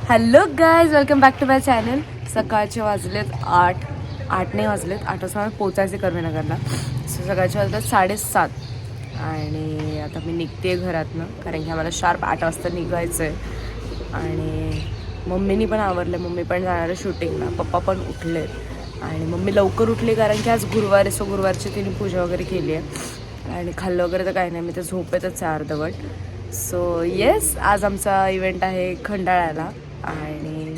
Hello guys, welcome back to my channel. सकाळचे वाजलेत 8 नाही वाजलेत 8 वाजता पोचायचे कर्वेनगरला. सकाळचे वाजलेत 7:30 आणि आता मी निघते घरातनं, कारण की आम्हाला शार्प 8 वाजता निघायचं आहे. आणि मम्मीनी पण आवरलं, मम्मी पण जाणार आहे शूटिंगला, पप्पा पण उठलेत. आणि मम्मी लवकर उठली कारण की आज गुरुवार आहे, सो गुरुवारची तिने पूजा वगैरे केली आहे. आणि खाल्लं वगैरे तर काही नाही, मी तर झोपेतच आहे अर्धवट. सो येस, आज आमचा इव्हेंट आहे खंडाळ्याला आणि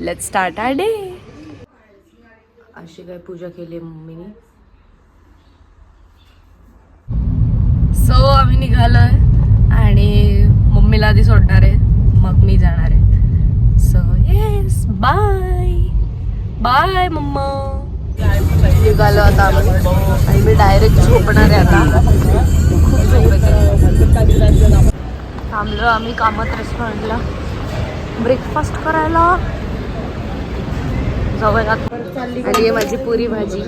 लेट्स स्टार्ट आवर डे. अशी काय पूजा केली आहे मम्मीने. सो आम्ही निघालोय आणि मम्मीला आधी सोडणार आहे, मग मी जाणार आहे. सो येस, बाय बाय मम्मा. निघालो आता आम्ही आणि मी डायरेक्ट झोपणार आहे आता. खूप झोप येते. थांबलो आम्ही कामत रेस्टॉरंटला ब्रेकफास्ट करायला. जाऊया आणि आहे माझी पुरी भाजी.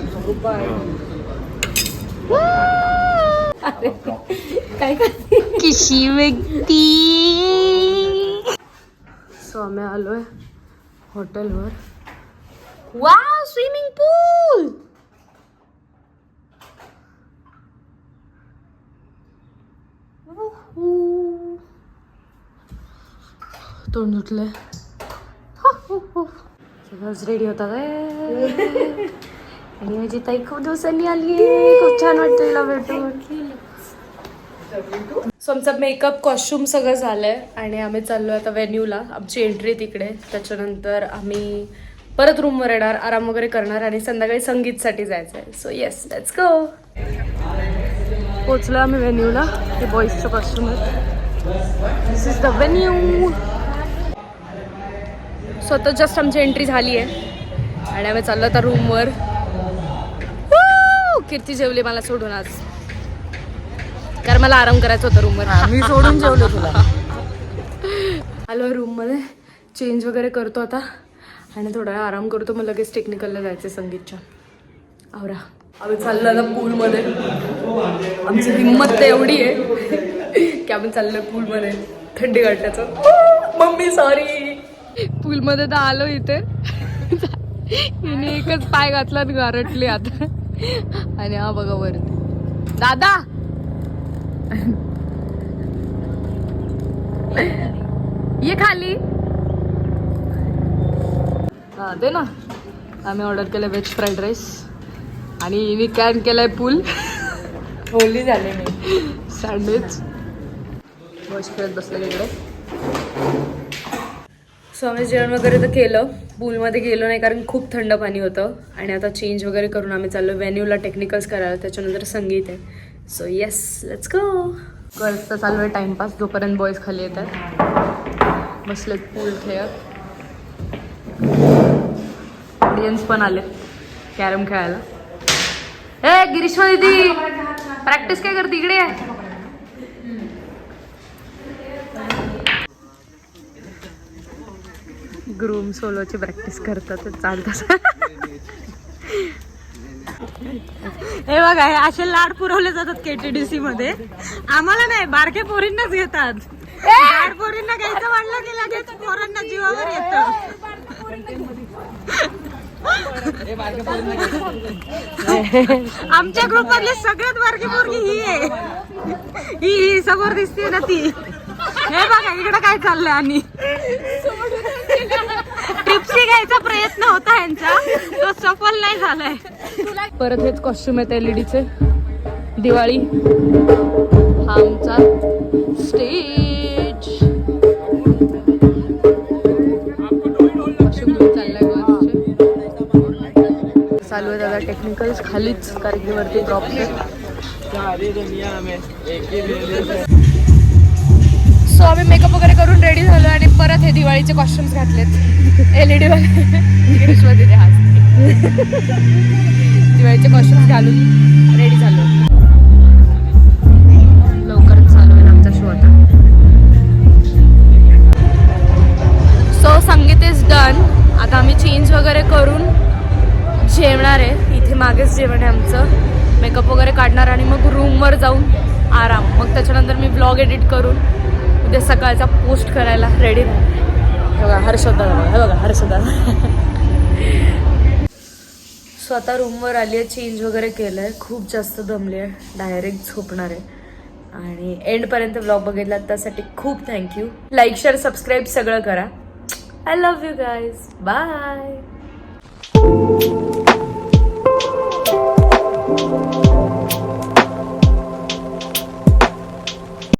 काय कशी व्यक्ती. सो आम्ही आलोय हॉटेलवर. वाव, स्विमिंग पूल. तोंड धुतलंय, सगळंच रेडी होता काय. आणि माझी ताई खूप दिवसांनी आली आहे, खूप छान वाटतं तिला भेटून. सो आमचा मेकअप कॉस्ट्युम सगळं झालंय आणि आम्ही चाललो आता व्हेन्यूला. आमची एंट्री तिकडे, त्याच्यानंतर आम्ही परत रूमवर येणार, आराम वगैरे करणार आणि संध्याकाळी संगीतसाठी जायचं आहे. So yes, let's go. पोचलो आम्ही व्हेन्यूला. हे बॉईजचं कॉस्ट्युम आहे. दिस इज द व्हेन्यू. सो आता जस्ट आमची एंट्री झाली आहे आणि आम्ही चाललो आता रूमवर. कीर्ती जेवली मला सोडून आज, कारण मला आराम करायचा होता रूमवर. मी सोडून जेवलो तुला. आलो रूममध्ये, चेंज वगैरे करतो आता आणि थोडा वेळ आराम करतो, मग लगेच टेक्निकलला जायचं संगीतच्या. आवरा. आम्ही चाललो आता पूलमध्ये. आमची हिंमत तर एवढी आहे की आम्ही चाललो पूलमध्ये थंडी गाठण्याचं. Mummy sorry. पूलमध्ये तर आलो इथे, हिने एकच पाय घातला आणि गारटली आता. आणि हा बघा वरती दादा. ये खाली. हा दे ना. आम्ही ऑर्डर केलं व्हेज फ्राईड राईस आणि मी कॅन केलाय पूल. ओली झाले मी. सँडविच. बस खेळत बसलं तिकडे. सो आम्ही जेवण वगैरे तर केलं, पूलमध्ये गेलो नाही कारण खूप थंड पाणी होतं. आणि आता चेंज वगैरे करून आम्ही चाललो व्हेन्यूला टेक्निकल्स करायला, त्याच्यानंतर संगीत आहे. So yes, let's go. करत चालू आहे टाइमपास, जोपर्यंत बॉईज खाली येतात. बसलेत पूल खेळत. ऑडियन्स पण आलेत कॅरम खेळायला. ए गिरीश्मा दीदी, प्रॅक्टिस काय करते इकडे. ग्रूम सोलोची प्रॅक्टिस करतात चालतात. हे बघा, हे असे लाड पुरवले जातात KTDC मध्ये. आम्हाला नाही, बारके पोरींनाच घेतात. लाड पोरींना घ्यायचं म्हणलं की लगेच पोरांना जीवावर येतं. आमच्या ग्रुप मधली सगळ्यात बारकी पोरगी ही आहे. ही समोर दिसते ना ती. हे बघा इकडे काय चाललंय. आणि टिप्सी घ्यायचा प्रयत्न होता यांचा, तो सफल नाही झालाय. परत हेच कॉस्ट्युम आहेत LED दिवाळी. हा आमचा स्टेज. चालू आहे दादा टेक्निकल्स खालीच, कारण की वरती ड्रॉप. सो आम्ही मेकअप वगैरे करून रेडी झालो आणि परत हे दिवाळीचे कॉस्ट्युम्स घातलेत. LED वाले गिरीशमध्ये हात. दिवाळीचे कॉस्ट्युम्स घालून रेडी झालो. लवकरच चालू आहे आमचा शो आता. सो संगीत इज डन. आता आम्ही चेंज वगैरे करून जेवणार आहे. इथे मागेच जेवण आहे आमचं. मेकअप वगैरे काढणार आणि मग रूमवर जाऊन आराम. मग त्याच्यानंतर मी ब्लॉग एडिट करून उद्या सकाळचा पोस्ट करायला रेडी राहील. बघा हर्षदा हे बघा हर्षदा. सो आता रूमवर आली आहे, चेंज वगैरे केलं आहे, खूप जास्त दमली आहे, डायरेक्ट झोपणार आहे. आणि एंडपर्यंत व्लॉग बघितला त्यासाठी खूप थँक्यू. लाईक शेअर सबस्क्राईब सगळं करा. I love you guys. Bye.